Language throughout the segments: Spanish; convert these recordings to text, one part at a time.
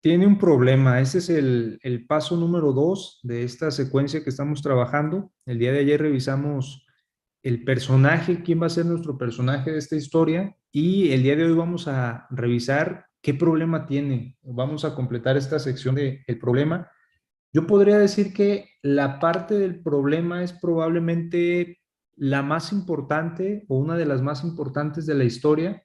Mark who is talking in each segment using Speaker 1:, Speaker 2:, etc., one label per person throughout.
Speaker 1: tiene un problema. Ese es el paso número 2 de esta secuencia que estamos trabajando. El día de ayer revisamos el personaje, quién va a ser nuestro personaje de esta historia, y el día de hoy vamos a revisar qué problema tiene. Vamos a completar esta sección de el problema. Yo podría decir que la parte del problema es probablemente la más importante o una de las más importantes de la historia,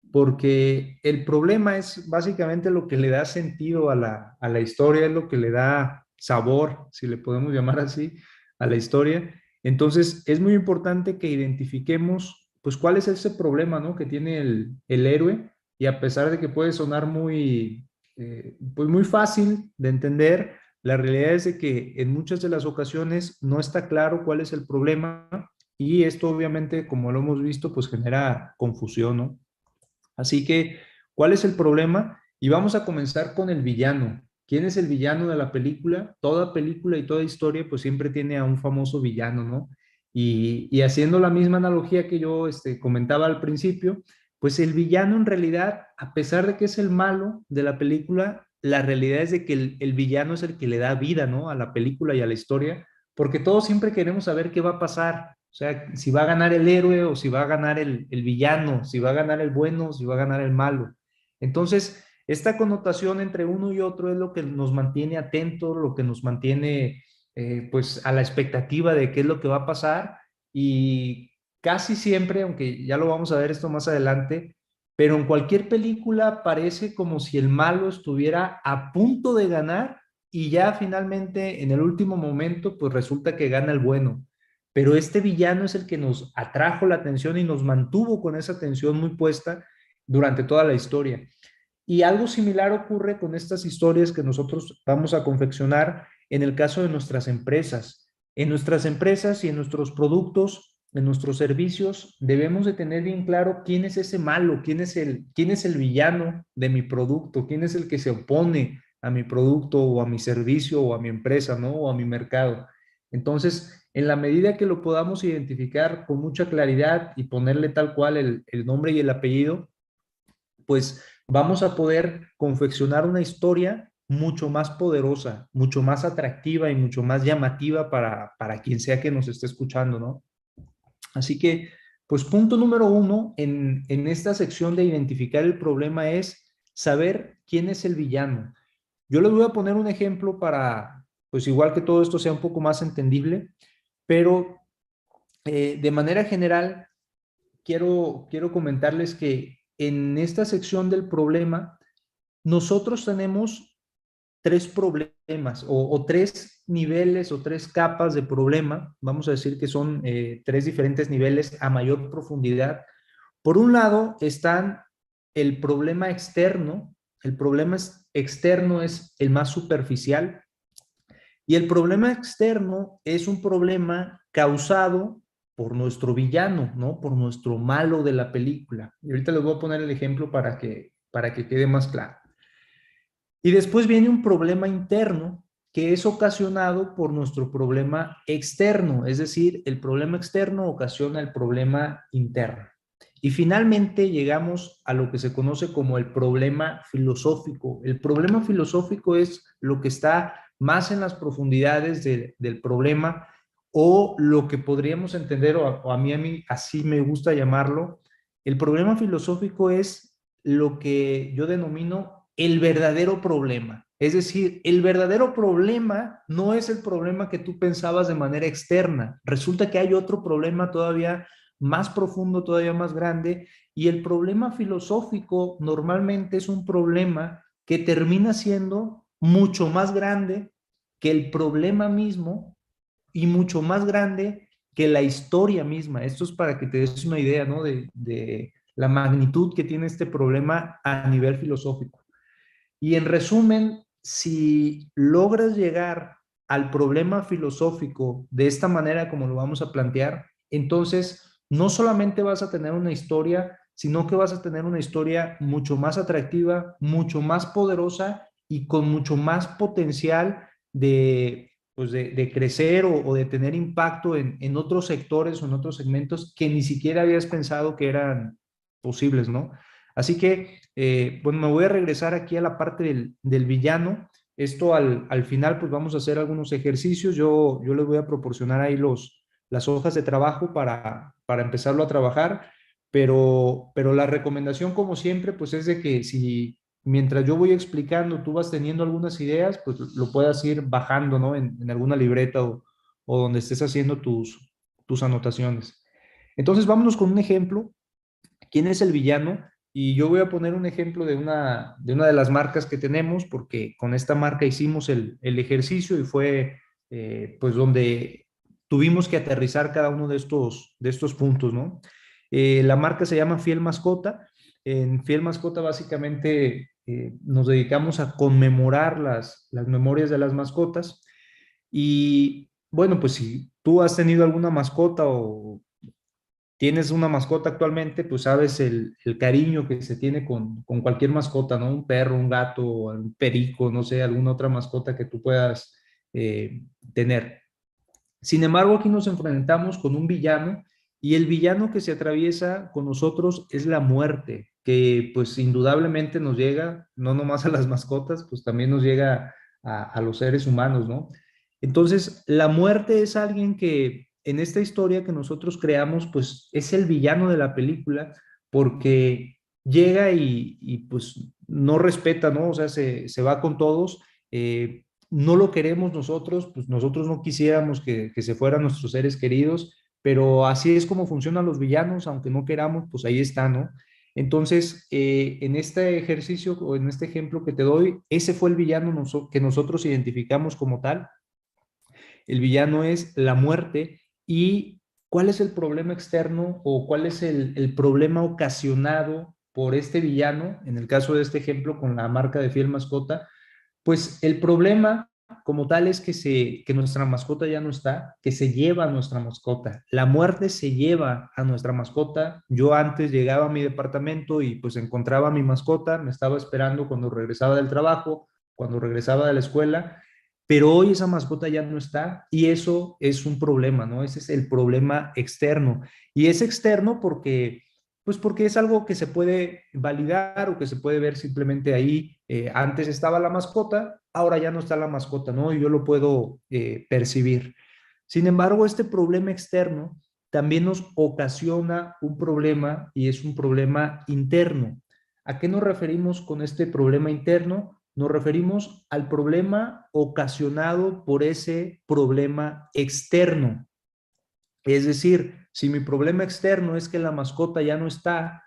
Speaker 1: porque el problema es básicamente lo que le da sentido a la historia, es lo que le da sabor, si le podemos llamar así, a la historia. Entonces, es muy importante que identifiquemos, pues, cuál es ese problema, ¿no? Que tiene el héroe, y a pesar de que puede sonar pues muy fácil de entender, la realidad es de que en muchas de las ocasiones no está claro cuál es el problema, y esto obviamente, como lo hemos visto, pues genera confusión, ¿no? Así que, ¿cuál es el problema? Y vamos a comenzar con el villano. ¿Quién es el villano de la película? Toda película y toda historia pues siempre tiene a un famoso villano, ¿no? Y haciendo la misma analogía que yo comentaba al principio, pues el villano en realidad, a pesar de que es el malo de la película, la realidad es de que el villano es el que le da vida, ¿no? A la película y a la historia, porque todos siempre queremos saber qué va a pasar. O sea, si va a ganar el héroe o si va a ganar el villano, si va a ganar el bueno, si va a ganar el malo. Entonces, esta connotación entre uno y otro es lo que nos mantiene atentos, lo que nos mantiene pues a la expectativa de qué es lo que va a pasar, y casi siempre, aunque ya lo vamos a ver esto más adelante, pero en cualquier película parece como si el malo estuviera a punto de ganar y ya finalmente en el último momento pues resulta que gana el bueno. Pero este villano es el que nos atrajo la atención y nos mantuvo con esa atención muy puesta durante toda la historia. Y algo similar ocurre con estas historias que nosotros vamos a confeccionar en el caso de nuestras empresas. En nuestras empresas y en nuestros productos, en nuestros servicios, debemos de tener bien claro quién es ese malo, quién es el villano de mi producto, quién es el que se opone a mi producto o a mi servicio o a mi empresa, ¿no? O a mi mercado. Entonces, en la medida que lo podamos identificar con mucha claridad y ponerle tal cual el nombre y el apellido, pues vamos a poder confeccionar una historia mucho más poderosa, mucho más atractiva y mucho más llamativa para quien sea que nos esté escuchando, ¿no? Así que, pues punto número uno en esta sección de identificar el problema es saber quién es el villano. Yo les voy a poner un ejemplo para, pues igual que todo esto sea un poco más entendible, pero de manera general, quiero comentarles que en esta sección del problema, nosotros tenemos tres problemas o tres niveles o tres capas de problema. Vamos a decir que son tres diferentes niveles a mayor profundidad. Por un lado están el problema externo. El problema externo es el más superficial, y el problema externo es un problema causado por nuestro villano, ¿no? Por nuestro malo de la película. Y ahorita les voy a poner el ejemplo para que quede más claro. Y después viene un problema interno que es ocasionado por nuestro problema externo, es decir, el problema externo ocasiona el problema interno. Y finalmente llegamos a lo que se conoce como el problema filosófico. El problema filosófico es lo que está más en las profundidades del problema, o lo que podríamos entender, o a mí así me gusta llamarlo, el problema filosófico es lo que yo denomino el verdadero problema. Es decir, el verdadero problema no es el problema que tú pensabas de manera externa. Resulta que hay otro problema todavía más profundo, todavía más grande, y el problema filosófico normalmente es un problema que termina siendo mucho más grande que el problema mismo y mucho más grande que la historia misma. Esto es para que te des una idea, ¿no? De la magnitud que tiene este problema a nivel filosófico. Y en resumen, si logras llegar al problema filosófico de esta manera como lo vamos a plantear, entonces no solamente vas a tener una historia, sino que vas a tener una historia mucho más atractiva, mucho más poderosa y con mucho más potencial de crecer o de tener impacto en otros sectores o en otros segmentos que ni siquiera habías pensado que eran posibles, ¿no? Así que, bueno, me voy a regresar aquí a la parte del villano. Esto al final, pues vamos a hacer algunos ejercicios. Yo les voy a proporcionar ahí las hojas de trabajo para empezarlo a trabajar, pero la recomendación, como siempre, pues es de que si mientras yo voy explicando, tú vas teniendo algunas ideas, pues lo puedas ir bajando, ¿no? En alguna libreta o donde estés haciendo tus anotaciones. Entonces, vámonos con un ejemplo. ¿Quién es el villano? Y yo voy a poner un ejemplo de una de las marcas que tenemos, porque con esta marca hicimos el ejercicio y fue pues donde tuvimos que aterrizar cada uno de estos puntos, ¿no? La marca se llama Fiel Mascota. En Fiel Mascota básicamente nos dedicamos a conmemorar las memorias de las mascotas. Y bueno, pues si tú has tenido alguna mascota o tienes una mascota actualmente, pues sabes el cariño que se tiene con cualquier mascota, ¿no? Un perro, un gato, un perico, no sé, alguna otra mascota que tú puedas tener. Sin embargo, aquí nos enfrentamos con un villano y el villano que se atraviesa con nosotros es la muerte, que pues indudablemente nos llega, no nomás a las mascotas, pues también nos llega a los seres humanos, ¿no? Entonces, la muerte es alguien que en esta historia que nosotros creamos, pues es el villano de la película porque llega y pues no respeta, ¿no? O sea, se va con todos. No lo queremos nosotros, pues nosotros no quisiéramos que se fueran nuestros seres queridos, pero así es como funcionan los villanos, aunque no queramos, pues ahí está, ¿no? Entonces, en este ejercicio o en este ejemplo que te doy, ese fue el villano que nosotros identificamos como tal. El villano es la muerte. ¿Y cuál es el problema externo o cuál es el problema ocasionado por este villano? En el caso de este ejemplo con la marca de Fiel Mascota, pues el problema como tal es que nuestra mascota ya no está, que se lleva a nuestra mascota. La muerte se lleva a nuestra mascota. Yo antes llegaba a mi departamento y pues encontraba a mi mascota, me estaba esperando cuando regresaba del trabajo, cuando regresaba de la escuela, pero hoy esa mascota ya no está y eso es un problema, ¿no? Ese es el problema externo. Y es externo porque es algo que se puede validar o que se puede ver simplemente ahí. Antes estaba la mascota, ahora ya no está la mascota, ¿no? Y yo lo puedo percibir. Sin embargo, este problema externo también nos ocasiona un problema y es un problema interno. ¿A qué nos referimos con este problema interno? Nos referimos al problema ocasionado por ese problema externo. Es decir, si mi problema externo es que la mascota ya no está,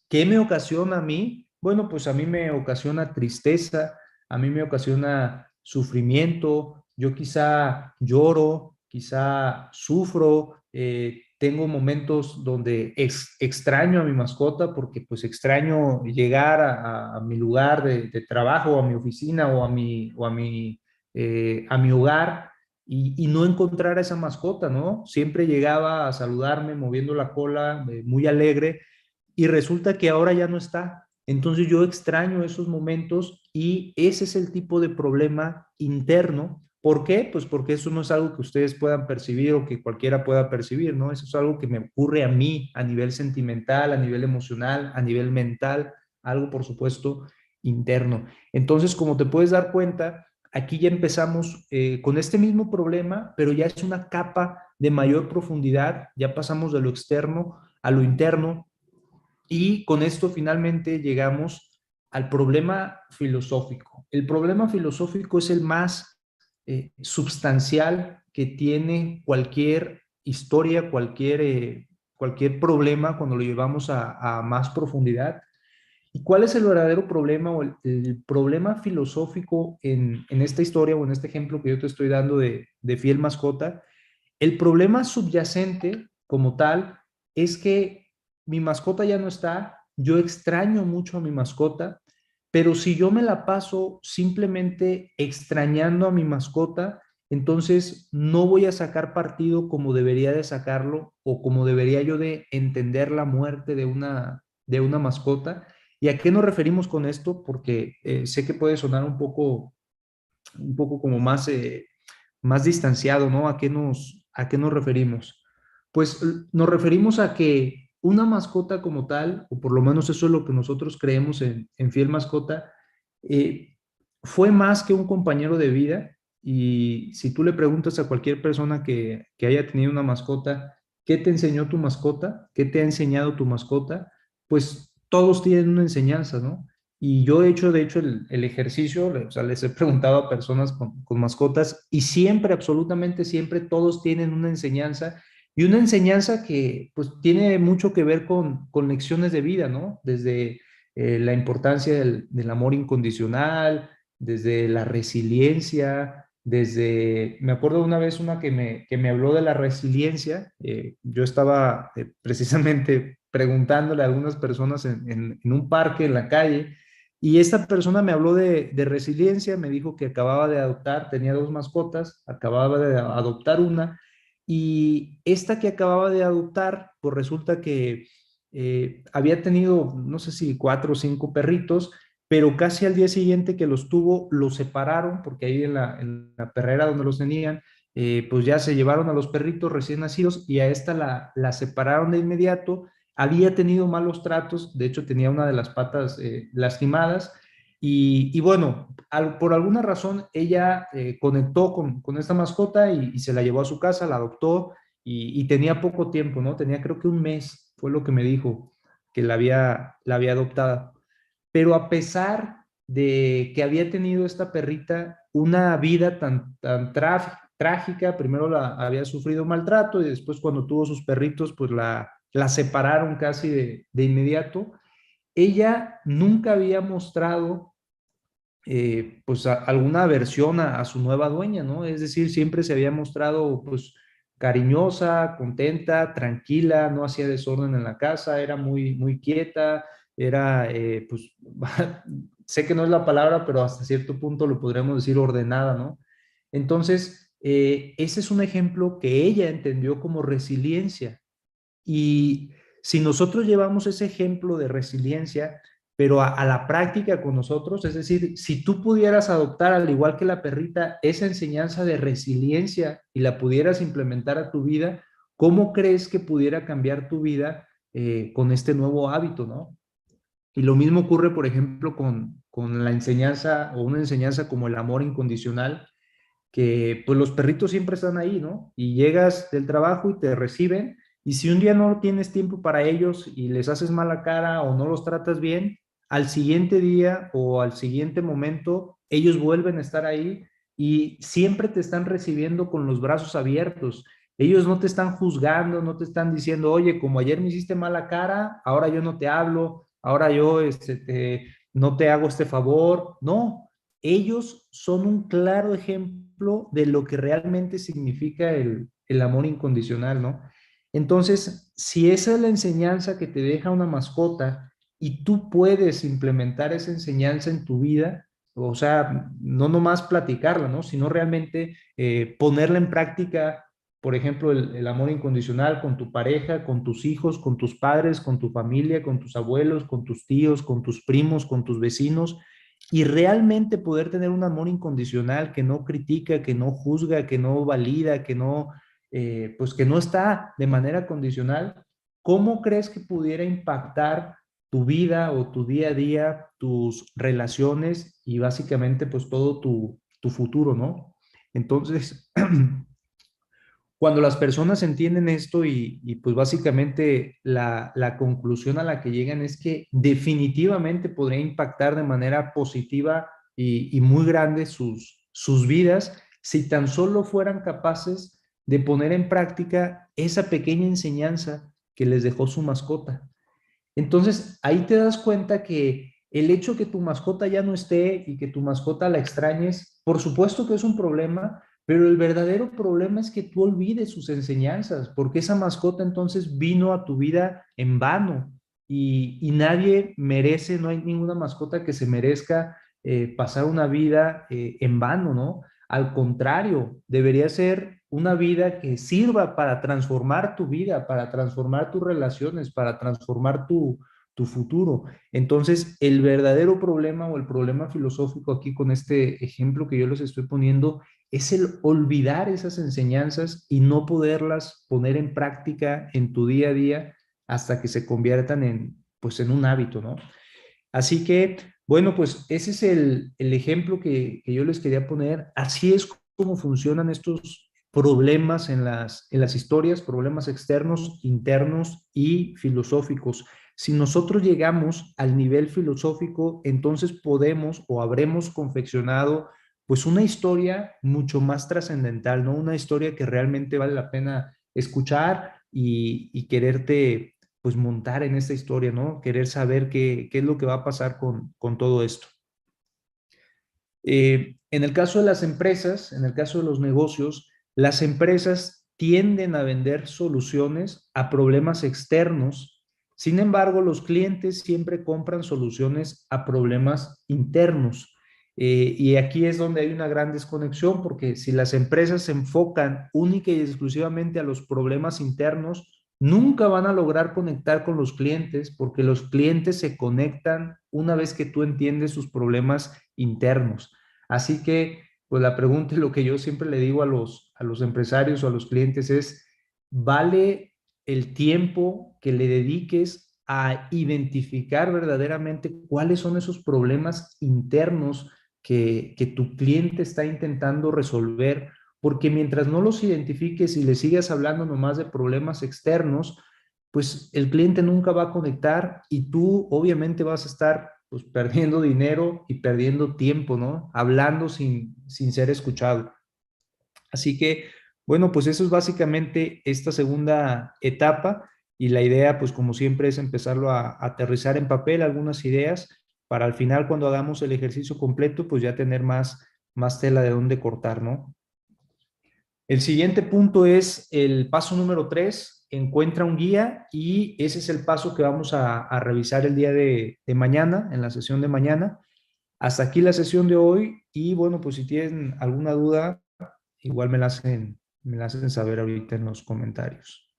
Speaker 1: ¿qué me ocasiona a mí? Bueno, pues a mí me ocasiona tristeza, a mí me ocasiona sufrimiento, yo quizá lloro, quizá sufro, tengo momentos donde extraño a mi mascota porque pues extraño llegar a mi lugar de trabajo, a mi oficina o a mi hogar y no encontrar a esa mascota, ¿no? Siempre llegaba a saludarme moviendo la cola, muy alegre, y resulta que ahora ya no está. Entonces yo extraño esos momentos y ese es el tipo de problema interno. ¿Por qué? Pues porque eso no es algo que ustedes puedan percibir o que cualquiera pueda percibir, ¿no? Eso es algo que me ocurre a mí a nivel sentimental, a nivel emocional, a nivel mental, algo por supuesto interno. Entonces, como te puedes dar cuenta, aquí ya empezamos con este mismo problema, pero ya es una capa de mayor profundidad, ya pasamos de lo externo a lo interno y con esto finalmente llegamos al problema filosófico. El problema filosófico es el más substancial que tiene cualquier historia, cualquier problema cuando lo llevamos a más profundidad. ¿Y cuál es el verdadero problema o el problema filosófico en esta historia o en este ejemplo que yo te estoy dando de Fiel Mascota? El problema subyacente como tal es que mi mascota ya no está, yo extraño mucho a mi mascota, pero si yo me la paso simplemente extrañando a mi mascota, entonces no voy a sacar partido como debería de sacarlo o como debería yo de entender la muerte de una mascota. ¿Y a qué nos referimos con esto? Porque sé que puede sonar un poco como más distanciado, ¿no? ¿A qué nos referimos? Pues nos referimos a que una mascota como tal, o por lo menos eso es lo que nosotros creemos en Fiel Mascota, eh, fue más que un compañero de vida. Y si tú le preguntas a cualquier persona que haya tenido una mascota, ¿qué te enseñó tu mascota? ¿Qué te ha enseñado tu mascota? Pues todos tienen una enseñanza, ¿no? Y yo he hecho, de hecho, el ejercicio, o sea, les he preguntado a personas con mascotas y siempre, absolutamente siempre, todos tienen una enseñanza y una enseñanza que pues tiene mucho que ver con lecciones de vida, ¿no? Desde la importancia del amor incondicional, desde la resiliencia, desde, me acuerdo una vez una que me habló de la resiliencia. Yo estaba precisamente preguntándole a algunas personas en un parque, en la calle, y esta persona me habló de resiliencia, me dijo que acababa de adoptar, tenía dos mascotas, acababa de adoptar una, y esta que acababa de adoptar, pues resulta que había tenido, no sé si cuatro o cinco perritos, pero casi al día siguiente que los tuvo, los separaron, porque ahí en la perrera donde los tenían, pues ya se llevaron a los perritos recién nacidos y a esta la separaron de inmediato. Había tenido malos tratos, de hecho tenía una de las patas lastimadas, y bueno, por alguna razón ella conectó con esta mascota y se la llevó a su casa, la adoptó y tenía poco tiempo, ¿no? Tenía creo que un mes, fue lo que me dijo, que la había adoptada. Pero a pesar de que había tenido esta perrita una vida tan trágica, primero había sufrido maltrato y después cuando tuvo sus perritos, pues la separaron casi de inmediato. Ella nunca había mostrado pues alguna aversión a su nueva dueña, ¿no? Es decir, siempre se había mostrado pues cariñosa, contenta, tranquila, no hacía desorden en la casa, era muy, muy quieta, era pues, sé que no es la palabra, pero hasta cierto punto lo podríamos decir ordenada, ¿no? Entonces, ese es un ejemplo que ella entendió como resiliencia. Y si nosotros llevamos ese ejemplo de resiliencia, pero a la práctica con nosotros, es decir, si tú pudieras adoptar, al igual que la perrita, esa enseñanza de resiliencia y la pudieras implementar a tu vida, ¿cómo crees que pudiera cambiar tu vida con este nuevo hábito, ¿no? Y lo mismo ocurre, por ejemplo, con la enseñanza o una enseñanza como el amor incondicional, que pues los perritos siempre están ahí, ¿no? Y llegas del trabajo y te reciben, y si un día no tienes tiempo para ellos y les haces mala cara o no los tratas bien, al siguiente día o al siguiente momento, ellos vuelven a estar ahí y siempre te están recibiendo con los brazos abiertos. Ellos no te están juzgando, no te están diciendo, oye, como ayer me hiciste mala cara, ahora yo no te hablo, ahora yo no te hago este favor. No, ellos son un claro ejemplo de lo que realmente significa el amor incondicional, ¿no? Entonces, si esa es la enseñanza que te deja una mascota y tú puedes implementar esa enseñanza en tu vida, o sea, no nomás platicarla, ¿no? Sino realmente ponerla en práctica, por ejemplo, el amor incondicional con tu pareja, con tus hijos, con tus padres, con tu familia, con tus abuelos, con tus tíos, con tus primos, con tus vecinos, y realmente poder tener un amor incondicional que no critica, que no juzga, que no valida, pues que no está de manera condicional. ¿Cómo crees que pudiera impactar tu vida o tu día a día, tus relaciones y básicamente pues todo tu futuro, ¿no? Entonces, cuando las personas entienden esto y pues básicamente la conclusión a la que llegan es que definitivamente podría impactar de manera positiva y muy grande sus vidas si tan solo fueran capaces de poner en práctica esa pequeña enseñanza que les dejó su mascota. Entonces, ahí te das cuenta que el hecho que tu mascota ya no esté y que tu mascota la extrañes, por supuesto que es un problema, pero el verdadero problema es que tú olvides sus enseñanzas, porque esa mascota entonces vino a tu vida en vano y nadie merece, no hay ninguna mascota que se merezca pasar una vida en vano, ¿no? Al contrario, debería ser una vida que sirva para transformar tu vida, para transformar tus relaciones, para transformar tu futuro. Entonces, el verdadero problema o el problema filosófico aquí con este ejemplo que yo les estoy poniendo es el olvidar esas enseñanzas y no poderlas poner en práctica en tu día a día hasta que se conviertan en, pues, en un hábito, ¿no? Así que, bueno, pues ese es el ejemplo que yo les quería poner. Así es como funcionan estos problemas en las historias, problemas externos, internos y filosóficos. Si nosotros llegamos al nivel filosófico, entonces podemos o habremos confeccionado pues una historia mucho más trascendental, ¿no? Una historia que realmente vale la pena escuchar y quererte pues montar en esta historia, ¿no? Querer saber qué es lo que va a pasar con todo esto. En el caso de las empresas, en el caso de los negocios, las empresas tienden a vender soluciones a problemas externos. Sin embargo, los clientes siempre compran soluciones a problemas internos. Y aquí es donde hay una gran desconexión, porque si las empresas se enfocan única y exclusivamente a los problemas internos, nunca van a lograr conectar con los clientes, porque los clientes se conectan una vez que tú entiendes sus problemas internos. Así que, pues la pregunta y lo que yo siempre le digo a los empresarios o a los clientes es, ¿vale el tiempo que le dediques a identificar verdaderamente cuáles son esos problemas internos que tu cliente está intentando resolver? Porque mientras no los identifiques y le sigas hablando nomás de problemas externos, pues el cliente nunca va a conectar y tú obviamente vas a estar pues perdiendo dinero y perdiendo tiempo, ¿no? Hablando sin ser escuchado. Así que, bueno, pues eso es básicamente esta segunda etapa y la idea, pues como siempre, es empezarlo a aterrizar en papel algunas ideas para al final, cuando hagamos el ejercicio completo, pues ya tener más tela de dónde cortar, ¿no? El siguiente punto es el paso número 3, encuentra un guía y ese es el paso que vamos a revisar el día de mañana, en la sesión de mañana. Hasta aquí la sesión de hoy y bueno, pues si tienen alguna duda, igual me la hacen saber ahorita en los comentarios.